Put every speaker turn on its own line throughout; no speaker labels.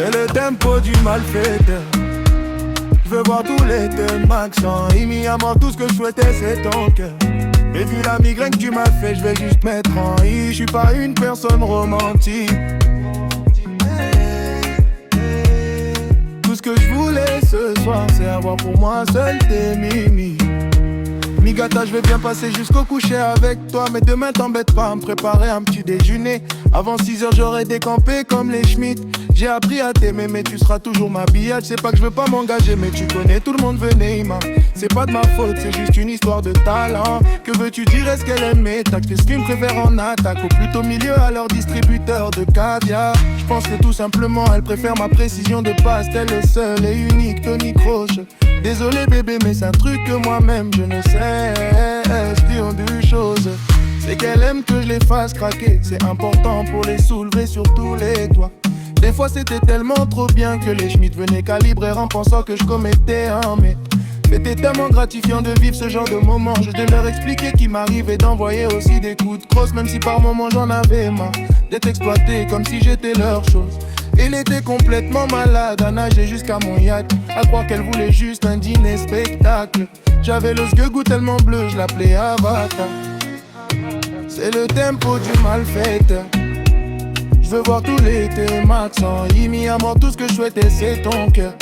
C'est le tempo du malfaiteur. Je veux voir tous les thèmes accents. Il mis à mort, tout ce que je souhaitais c'est ton cœur. Et vu la migraine que tu m'as fait, je vais juste mettre en i. Je suis pas une personne romantique. Tout ce que je voulais ce soir, c'est avoir pour moi seul tes mimi. Migata, je vais bien passer jusqu'au coucher avec toi. Mais demain t'embête pas à me préparer un petit déjeuner. Avant 6h j'aurais décampé comme les Schmitt. J'ai appris à t'aimer mais tu seras toujours ma billette. C'est pas que je veux pas m'engager mais tu connais tout le monde veut Neymar. C'est pas de ma faute, c'est juste une histoire de talent. Que veux-tu dire, est-ce qu'elle aime mes tacs? Qu'est-ce qu'ils me préfèrent en attaque ou plutôt milieu à leur distributeur de caviar? Je pense que tout simplement elle préfère ma précision de pastel. Le seul et unique Tony Croche. Désolé bébé mais c'est un truc que moi-même je ne sais expliquer du chose. C'est qu'elle aime que je les fasse craquer. C'est important pour les soulever sur tous les toits. Des fois c'était tellement trop bien que les Schmitt venaient calibrer en pensant que je commettais un mais c'était tellement gratifiant de vivre ce genre de moment. Je devais leur expliquer qu'il m'arrivait d'envoyer aussi des coups de crosse. Même si par moments j'en avais marre d'être exploité comme si j'étais leur chose. Il était complètement malade à nager jusqu'à mon yacht. À croire qu'elle voulait juste un dîner spectacle. J'avais le sguegou tellement bleu, je l'appelais Avatar. C'est le tempo du malfaiteur. Je veux voir tous les thèmes accents. Il mis à mort, tout ce que je souhaitais c'est ton cœur.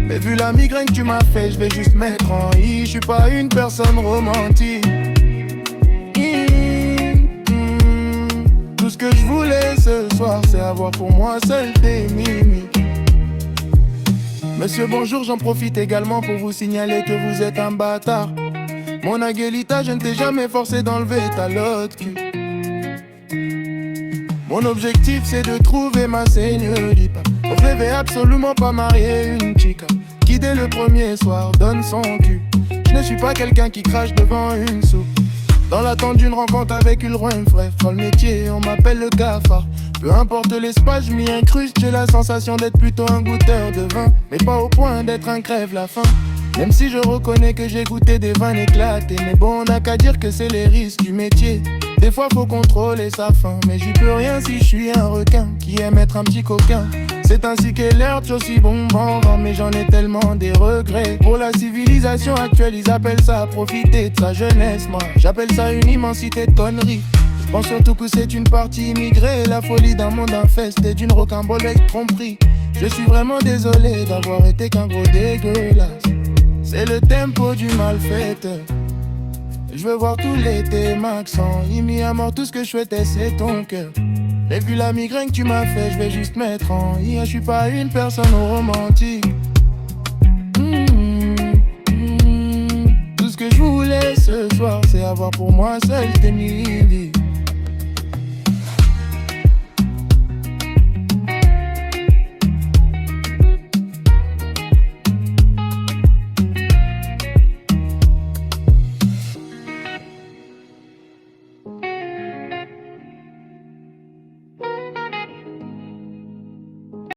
Mais vu la migraine que tu m'as fait, je vais juste mettre en i. Je suis pas une personne romantique. Tout ce que je voulais ce soir, c'est avoir pour moi seul tes mimi. Monsieur bonjour, j'en profite également pour vous signaler que vous êtes un bâtard. Mon Aguelita, je ne t'ai jamais forcé d'enlever ta lotte cul. Mon objectif c'est de trouver ma señorita. Je rêvais absolument pas marier une chica qui dès le premier soir donne son cul. Je ne suis pas quelqu'un qui crache devant une soupe. Dans l'attente d'une rencontre avec une Ulroin frère. Dans le métier on m'appelle le cafard. Peu importe l'espace, je m'y incruste. J'ai la sensation d'être plutôt un goûteur de vin, mais pas au point d'être un crève la faim. Même si je reconnais que j'ai goûté des vins éclatés. Mais bon, on n'a qu'à dire que c'est les risques du métier. Des fois faut contrôler sa faim, mais j'y peux rien si je suis un requin qui aime être un petit coquin. C'est ainsi qu'est l'herbe, aussi bon mais j'en ai tellement des regrets. Pour la civilisation actuelle, ils appellent ça profiter de sa jeunesse. Moi, j'appelle ça une immensité de conneries. Je pense surtout que c'est une partie immigrée. La folie d'un monde infesté d'une rocambole avec tromperie. Je suis vraiment désolé d'avoir été qu'un gros dégueulasse. C'est le tempo du malfaiteur. Je veux voir tous les thèmes accents. Il mis à mort, tout ce que je souhaitais c'est ton cœur. Et vu la migraine que tu m'as fait, je vais juste mettre en i. Je suis pas une personne romantique. Tout ce que je voulais ce soir, c'est avoir pour moi seul tes midi.